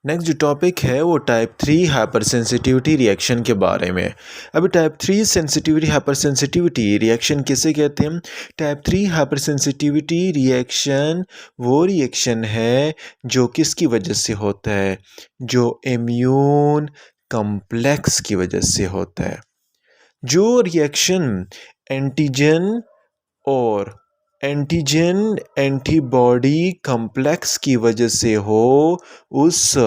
Next जो topic है वो टाइप 3 हाइपर सेंसिटिविटी रिएक्शन के बारे में। अभी type 3 sensitivity hyper sensitivity reaction किसे कहते हैं? टाइप 3 हाइपर सेंसिटिविटी रिएक्शन वो रिएक्शन है जो किसकी वजह से होता है? जो इम्यून कॉम्प्लेक्स की वजह से होता है। जो रिएक्शन एंटीजन और एंटीबॉडी कॉम्प्लेक्स की वजह से हो, उस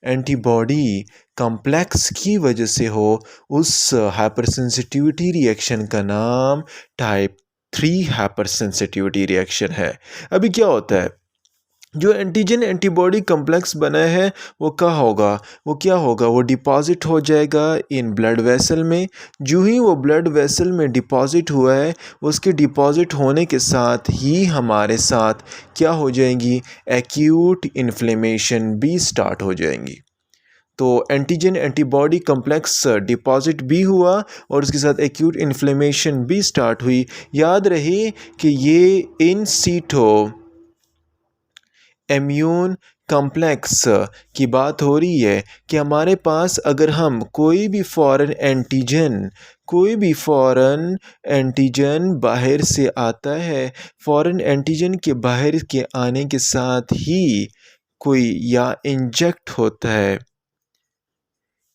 एंटीबॉडी कॉम्प्लेक्स की वजह से हो, उस हाइपर सेंसिटिविटी रिएक्शन का नाम टाइप 3 हाइपर सेंसिटिविटी रिएक्शन है। अभी क्या होता है? जो एंटीजन एंटीबॉडी कॉम्प्लेक्स बना है वो क्या होगा? वो डिपॉजिट हो जाएगा इन ब्लड वेसल में। जो ही वो ब्लड वेसल में डिपॉजिट हुआ है, उसके डिपॉजिट होने के साथ ही हमारे साथ क्या हो जाएंगी? एक्यूट इन्फ्लेमेशन भी स्टार्ट हो जाएंगी। तो एंटीजन एंटीबॉडी कॉम्प्लेक्स डिपॉजिट भी हुआ और उसके साथ एक्यूट इन्फ्लेमेशन भी स्टार्ट हुई। याद रहे कि ये इन सीटो इम्यून कॉम्प्लेक्स की बात हो रही है कि हमारे पास अगर हम कोई भी फॉरेन एंटीजन बाहर से आता है, फॉरेन एंटीजन के बाहर के आने के साथ ही कोई या इंजेक्ट होता है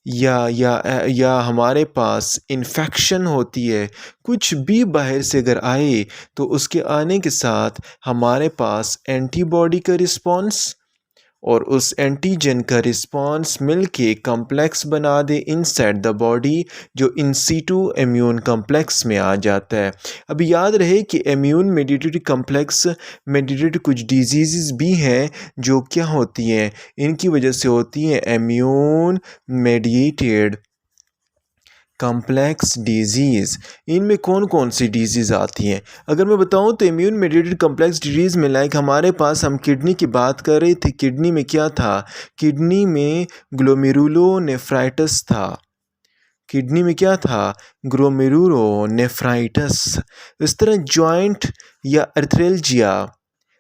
या हमारे पास इन्फेक्शन होती है, कुछ भी बाहर से अगर आए तो उसके आने के साथ हमारे पास एंटीबॉडी का रिस्पॉन्स और उस एंटीजन का रिस्पॉन्स मिलके कॉम्प्लेक्स बना दे इनसाइड द बॉडी, जो इन सीटू इम्यून कॉम्प्लेक्स में आ जाता है। अभी याद रहे कि इम्यून मेडिएटेड कॉम्प्लेक्स मेडिएटेड कुछ डिजीज़ भी हैं जो क्या होती हैं, इनकी वजह से होती हैं इम्यून मेडिएटेड कॉम्प्लेक्स डिजीज़। इनमें कौन कौन सी डिजीज़ आती हैं? अगर मैं बताऊं तो इम्यून मेडिएटेड कॉम्प्लेक्स डिजीज़ में लाइक हमारे पास हम किडनी की बात कर रहे थे। किडनी में क्या था? किडनी में ग्लोमेरुलोनेफ्राइटिस था। किडनी में क्या था? ग्लोमेरुलोनेफ्राइटिस। इस तरह जॉइंट या अर्थ्रेल्जिया,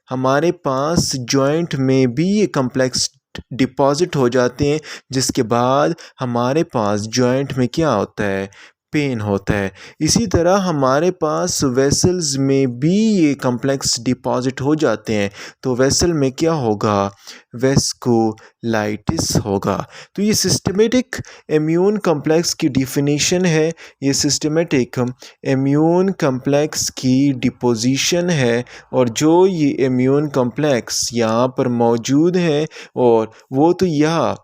हमारे पास जॉइंट में भी ये कॉम्प्लेक्स डिपॉजिट हो जाते हैं, जिसके बाद हमारे पास जॉइंट में क्या होता है? पेन होता है। इसी तरह हमारे पास वेसल्स में भी ये कॉम्प्लेक्स डिपॉजिट हो जाते हैं, तो वेसल में क्या होगा? वेस्कुलाइटिस होगा। तो ये सिस्टमेटिक इम्यून कॉम्प्लेक्स की डिफिनीशन है। ये सिस्टमेटिक इम्यून कॉम्प्लेक्स की डिपोजिशन है, और जो ये इम्यून कॉम्प्लेक्स यहाँ पर मौजूद है और वो तो यहाँ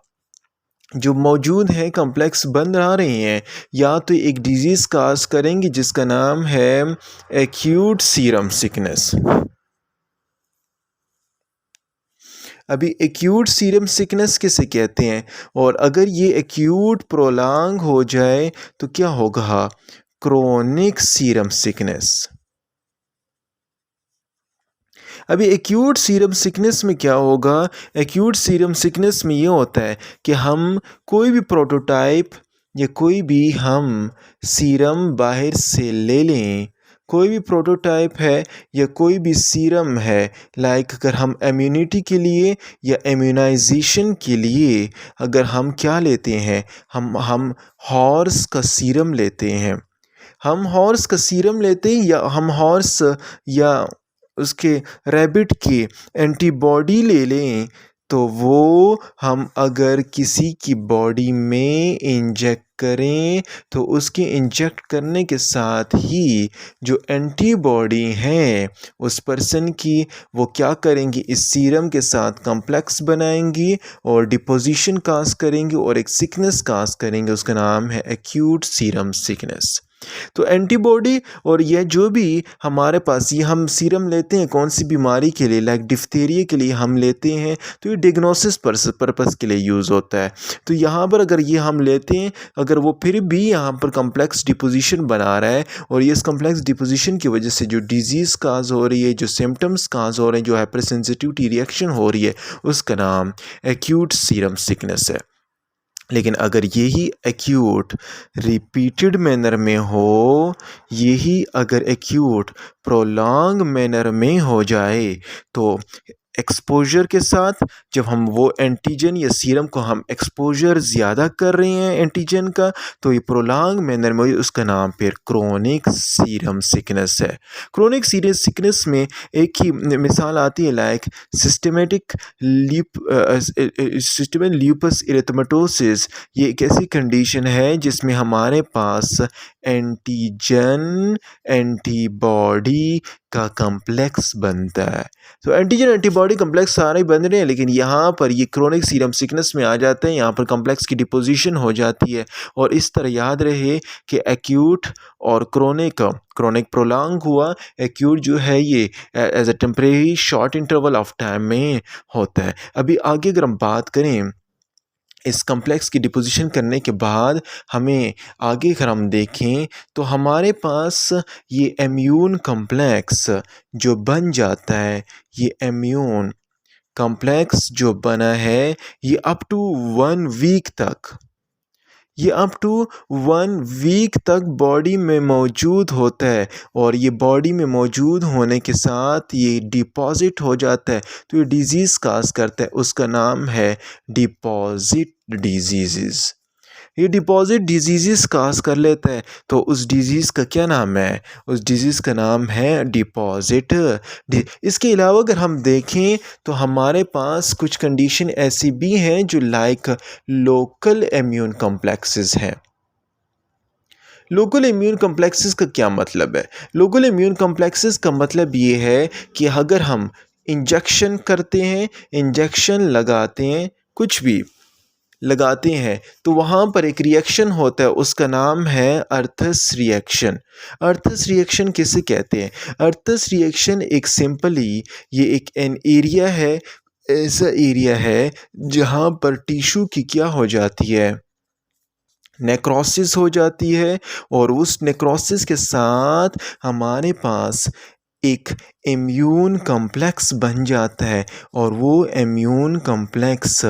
जो मौजूद है कॉम्प्लेक्स बन रहे हैं, या तो एक डिजीज़ काज करेंगे जिसका नाम है एक्यूट सीरम सिकनेस। अभी एक्यूट सीरम सिकनेस किसे कहते हैं? और अगर ये एक्यूट प्रोलॉन्ग हो जाए तो क्या होगा? Chronic serum sickness. अभी एक्यूट सीरम सिकनेस में क्या होगा? एक्यूट सीरम सिकनेस में ये होता है कि हम कोई भी प्रोटोटाइप या कोई भी हम सीरम बाहर से ले लें, कोई भी प्रोटोटाइप है या कोई भी सीरम है, लाइक अगर हम इम्यूनिटी के लिए या इम्यूनाइजेशन के लिए अगर हम क्या लेते हैं, हम हॉर्स का सीरम लेते हैं, हम हॉर्स का सीरम लेते हैं, या हम हॉर्स या उसके रैबिट की एंटीबॉडी ले लें, तो वो हम अगर किसी की बॉडी में इंजेक्ट करें तो उसके इंजेक्ट करने के साथ ही जो एंटीबॉडी हैं उस पर्सन की, वो क्या करेंगी? इस सीरम के साथ कॉम्प्लेक्स बनाएंगी और डिपोजिशन काज करेंगे और एक सिकनेस काज करेंगे। उसका नाम है एक्यूट सीरम सिकनेस। तो एंटीबॉडी और यह जो भी हमारे पास ये हम सीरम लेते हैं कौन सी बीमारी के लिए, लाइक डिफ्थीरिया के लिए हम लेते हैं, तो ये डायग्नोसिस पर्पस के लिए यूज़ होता है। तो यहाँ पर अगर ये हम लेते हैं, अगर वो फिर भी यहाँ पर कॉम्प्लेक्स डिपोजिशन बना रहा है और ये इस कॉम्प्लेक्स डिपोजिशन की वजह से जो डिजीज़ काज हो रही है, जो सिम्टम्स काज हो रहे हैं, जो हाइपर सेंसिटिविटी रिएक्शन हो रही है, उसका नाम एक्यूट सीरम सिकनेस है। लेकिन अगर यही एक्यूट रिपीटेड मैनर में हो, यही अगर एक्यूट प्रोलॉन्ग मैनर में हो जाए, तो एक्सपोजर के साथ, जब हम वो एंटीजन या सीरम को हम एक्सपोजर ज़्यादा कर रहे हैं एंटीजन का, तो ये प्रोलॉन्ग मैनर में उसका नाम फिर क्रोनिक सीरम सिकनेस है। क्रोनिक सीरम सिकनेस में एक ही मिसाल आती है लाइक सिस्टमेटिक ल्यूपस इरिथेमेटोसिस। ये एक ऐसी कंडीशन है जिसमें हमारे पास एंटीजन एंटीबॉडी का कम्प्लेक्स बनता है। तो एंटीजन एंटीबॉडी कम्प्लेक्स सारे बन रहे हैं, लेकिन यहाँ पर ये क्रोनिक सीरम सिकनेस में आ जाते हैं, यहाँ पर कम्प्लेक्स की डिपोजिशन हो जाती है। और इस तरह याद रहे कि एक्यूट और क्रोनिक प्रोलॉन्ग हुआ, एक्यूट जो है ये as a temporary short interval of time में होता है। अभी आगे अगर हम बात करें इस कम्प्लेक्स की डिपोजिशन करने के बाद, हमें आगे अगर हम देखें तो हमारे पास ये इम्यून कम्प्लेक्स जो बन जाता है, ये इम्यून कम्प्लेक्स जो बना है ये अप टू 1 वीक तक, ये अप टू 1 वीक तक बॉडी में मौजूद होता है। और ये बॉडी में मौजूद होने के साथ ये डिपॉजिट हो जाता है, तो ये डिजीज़ काज करता है, उसका नाम है डिपॉजिट डिजीज़। ये डिपॉजिट डिजीज़ काज कर लेता है, तो उस डिजीज़ का क्या नाम है? उस डिजीज़ का नाम है डिपॉजिट। इसके अलावा अगर हम देखें तो हमारे पास कुछ कंडीशन ऐसी भी हैं जो लाइक लोकल इम्यून कॉम्प्लेक्सेस हैं। लोकल इम्यून कॉम्प्लेक्सेस का क्या मतलब है? लोकल इम्यून कॉम्प्लेक्सेस का मतलब ये है कि अगर हम इंजेक्शन करते हैं, इंजेक्शन लगाते हैं, कुछ भी लगाते हैं, तो वहाँ पर एक रिएक्शन होता है, उसका नाम है अर्थस रिएक्शन। अर्थस रिएक्शन किसे कहते हैं? अर्थस रिएक्शन एक सिंपली ये एक एन एरिया है, ऐसा एरिया है जहाँ पर टिश्यू की क्या हो जाती है, नेक्रोसिस हो जाती है। और उस नेक्रोसिस के साथ हमारे पास एक इम्यून कम्प्लेक्स बन जाता है, और वो इम्यून कम्प्लेक्स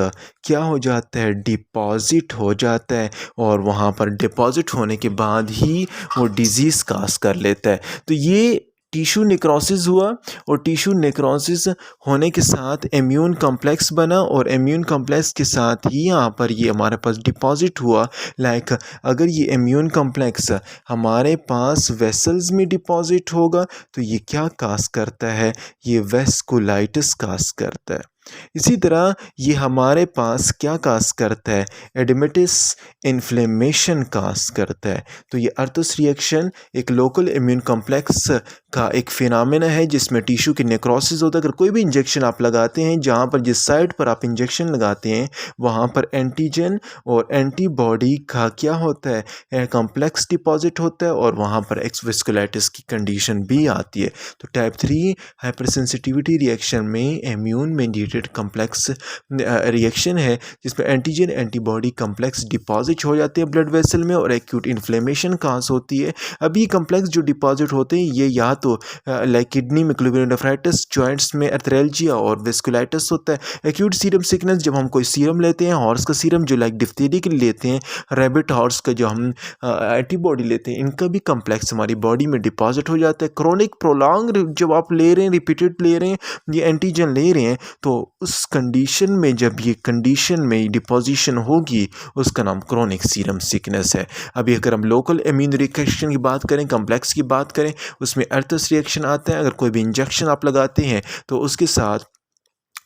क्या हो जाता है, डिपॉजिट हो जाता है। और वहाँ पर डिपॉजिट होने के बाद ही वो डिजीज़ काज कर लेता है। तो ये टिश्यू नेक्रोसिस हुआ, और टिश्यू नेक्रोसिस होने के साथ इम्यून कम्प्लेक्स बना, और इम्यून कम्प्लेक्स के साथ ही यहाँ पर ये हमारे पास डिपॉजिट हुआ। लाइक अगर ये इम्यून कम्प्लेक्स हमारे पास वेसल्स में डिपॉजिट होगा, तो ये क्या काज करता है, ये वेस्कुलाइटिस काज करता है। इसी तरह ये हमारे पास क्या काज करता है, एडेमेटिस इन्फ्लेमेशन काज करता है। तो ये अर्थस रिएक्शन एक लोकल इम्यून कॉम्प्लेक्स का एक फिनोमेना है जिसमें टिश्यू की नेक्रोसिस होता है। अगर कोई भी इंजेक्शन आप लगाते हैं, जहाँ पर जिस साइड पर आप इंजेक्शन लगाते हैं वहाँ पर एंटीजन और एंटीबॉडी का क्या होता है, कॉम्प्लेक्स डिपॉजिट होता है, और वहाँ पर एक्सवेस्कुलाइटिस की कंडीशन भी आती है। तो टाइप 3 हाइपरसेंसिटिविटी रिएक्शन में इम्यून मेडिएटेड कॉम्प्लेक्स रिएक्शन है, जिसमें एंटीजन एंटीबॉडी कॉम्प्लेक्स डिपॉजिट हो जाते हैं ब्लड वेसल में, और एक्यूट इन्फ्लेमेशन काज होती है। अब ये कॉम्प्लेक्स जो डिपॉजिट होते हैं ये या तो लाइक किडनी में ग्लोमेरुलोनेफ्राइटिस, जॉइंट्स में आर्थराल्जिया और वेस्कुलाइटिस होता है। एक्यूट सीरम सिकनेस, जब हम कोई सीरम लेते हैं, हॉर्स का सीरम जो लाइक डिफ्थीरिया के लिए लेते हैं, रैबिट हॉर्स का जो हम एंटीबॉडी लेते हैं, इनका भी कॉम्प्लेक्स हमारी बॉडी में डिपॉजिट हो जाता है। क्रोनिक प्रोलॉन्ग जब आप ले रहे हैं, रिपीटेड ले रहे हैं, ये एंटीजन ले रहे हैं, तो उस कंडीशन में जब ये कंडीशन में डिपोजिशन होगी, उसका नाम क्रोनिक सीरम सिकनेस है। अभी अगर हम लोकल इम्यून रिएक्शन की बात करें, कम्प्लेक्स की बात करें, उसमें अर्थस रिएक्शन आता है। अगर कोई भी इंजेक्शन आप लगाते हैं तो उसके साथ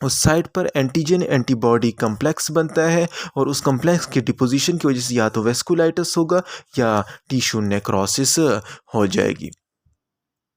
उस साइट पर एंटीजन एंटीबॉडी कम्प्लेक्स बनता है, और उस कम्प्लेक्स के डिपोजिशन की वजह से या तो वेस्कुलाइटिस होगा या टिश्यू नेक्रोसिस हो जाएगी।